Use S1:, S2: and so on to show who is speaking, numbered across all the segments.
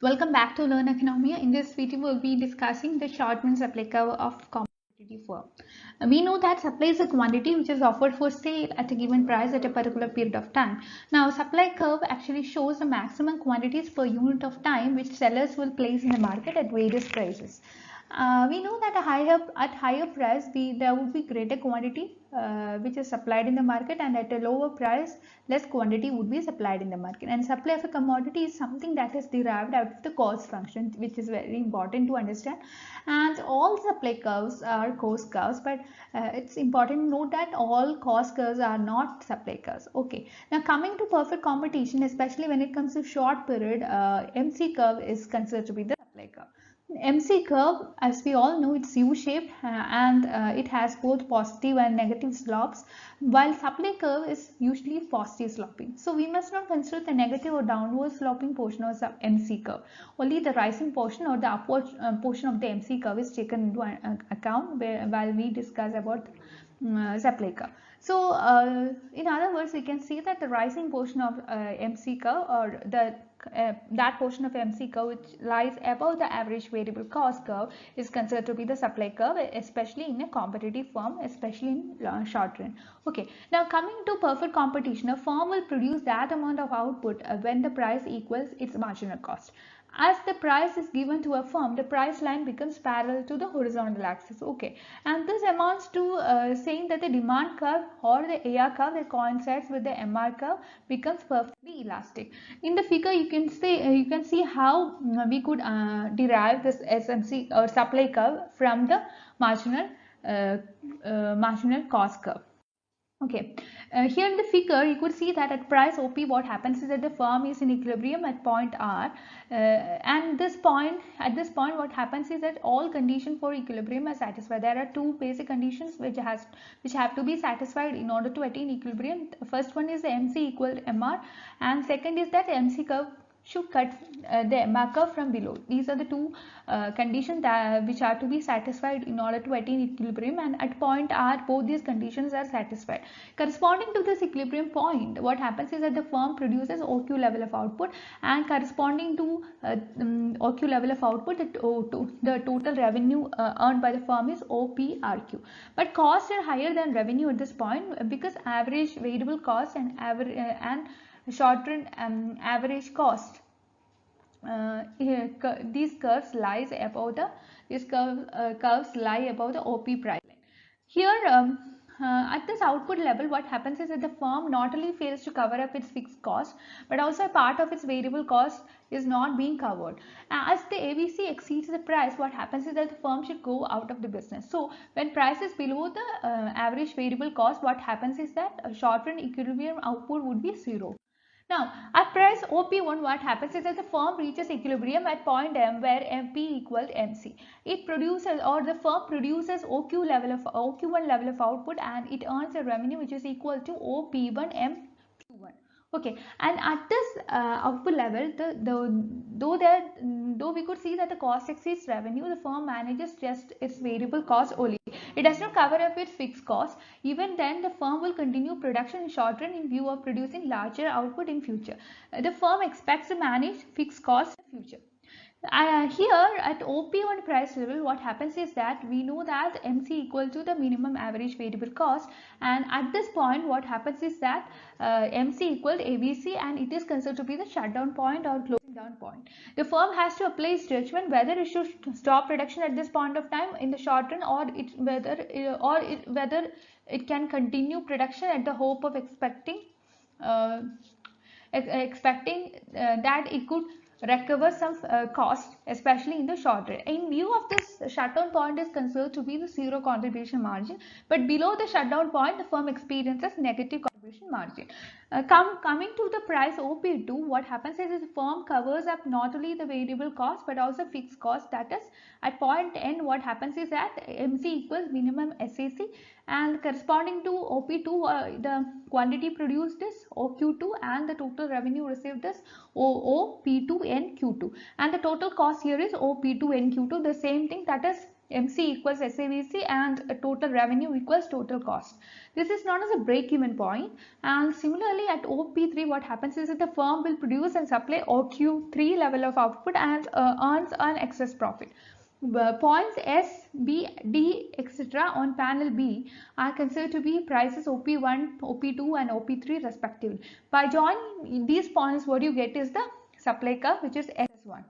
S1: Welcome back to Learn Economy. In this video, we'll be discussing the short-term supply curve of commodity firm. We know that supply is a quantity which is offered for sale at a given price at a particular period of time. Now, supply curve actually shows the maximum quantities per unit of time which sellers will place in the market at various prices. We know that at higher price there would be greater quantity which is supplied in the market, and at a lower price less quantity would be supplied in the market. And supply of a commodity is something that is derived out of the cost function, which is very important to understand. And all supply curves are cost curves, but it's important to note that all cost curves are not supply curves. Okay, now coming to perfect competition, especially when it comes to short period, MC curve is considered to be the supply curve. MC curve, as we all know, it's U-shaped and it has both positive and negative slopes, while supply curve is usually positive sloping. So we must not consider the negative or downward sloping portion of the MC curve. Only the rising portion or the upward portion of the MC curve is taken into account while we discuss about supply curve. So in other words, we can see that the rising portion of MC curve, or that portion of MC curve which lies above the average variable cost curve, is considered to be the supply curve, especially in a competitive firm, especially in short run. Okay, now coming to perfect competition, a firm will produce that amount of output when the price equals its marginal cost. As the price is given to a firm, the price line becomes parallel to the horizontal axis. Okay, and this amounts to saying that the demand curve or the AR curve that coincides with the MR curve becomes perfectly elastic. In the figure, you can see how we could derive this SMC or supply curve from the marginal cost curve. Okay, here in the figure you could see that at price OP what happens is that the firm is in equilibrium at point R, and at this point what happens is that all conditions for equilibrium are satisfied. There are two basic conditions which have to be satisfied in order to attain equilibrium. The first one is the MC equal to MR, and second is that MC curve should cut the MR curve from below. These are the two conditions which are to be satisfied in order to attain equilibrium, and at point R both these conditions are satisfied. Corresponding to this equilibrium point, what happens is that the firm produces OQ level of output, and corresponding to OQ level of output, the total revenue earned by the firm is OPRQ. But costs are higher than revenue at this point because average variable cost and short-run average cost. These curves lies above curves lie above the OP price line. Here, at this output level, what happens is that the firm not only fails to cover up its fixed cost, but also a part of its variable cost is not being covered. As the ABC exceeds the price, what happens is that the firm should go out of the business. So when price is below the average variable cost, what happens is that short-run equilibrium output would be zero. Now, at price OP1, what happens is that the firm reaches equilibrium at point M, where MP equals MC. It produces, or the firm produces OQ1 level of output, and it earns a revenue which is equal to OP1 MQ1. Okay, and at this output level, though we could see that the cost exceeds revenue, the firm manages just its variable cost only. It does not cover up its fixed cost. Even then, the firm will continue production in short run in view of producing larger output in future. The firm expects to manage fixed costs in future. Here at OP1 price level, what happens is that we know that MC equal to the minimum average variable cost, and at this point what happens is that MC equal to ABC, and it is considered to be the shutdown point or closing down point. The firm has to apply its judgment whether it should stop production at this point of time in the short run, or whether it can continue production at the hope of expecting that it could recover some cost, especially in the short run. In view of this, shutdown point is considered to be the zero contribution margin, but below the shutdown point, the firm experiences negative contribution margin. Coming to the price OP2, what happens is the firm covers up not only the variable cost but also fixed cost. That is, at point N, what happens is that MC equals minimum SAC, and corresponding to OP2, the quantity produced is OQ2, and the total revenue received is OP2NQ2, and the total cost here is OP2NQ2, the same thing, that is MC equals SAVC and total revenue equals total cost. This is known as a break-even point. And similarly at OP3, what happens is that the firm will produce and supply OQ3 level of output and earns an excess profit. Points S, B, D, etc. on panel B are considered to be prices OP1, OP2 and OP3 respectively. By joining these points, what you get is the supply curve, which is SS1.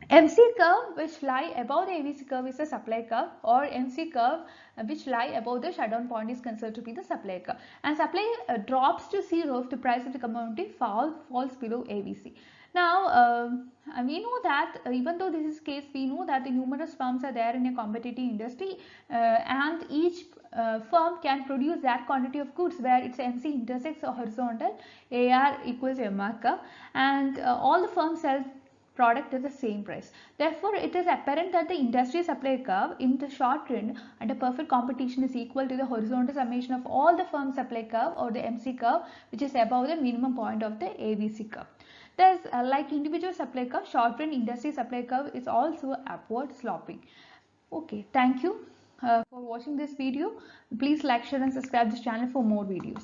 S1: MC curve which lie above the ABC curve is the supply curve, or MC curve which lie above the shutdown point is considered to be the supply curve. And supply drops to zero if the price of the commodity falls below ABC. Now we know that even though this is case, we know that the numerous firms are there in a competitive industry and each firm can produce that quantity of goods where its MC intersects a horizontal AR equals MR curve, and all the firms sell product at the same price. Therefore, it is apparent that the industry supply curve in the short run under perfect competition is equal to the horizontal summation of all the firm supply curve, or the MC curve, which is above the minimum point of the ABC curve. Thus, like individual supply curve, short run industry supply curve is also upward sloping. Okay, thank you for watching this video. Please like, share and subscribe this channel for more videos.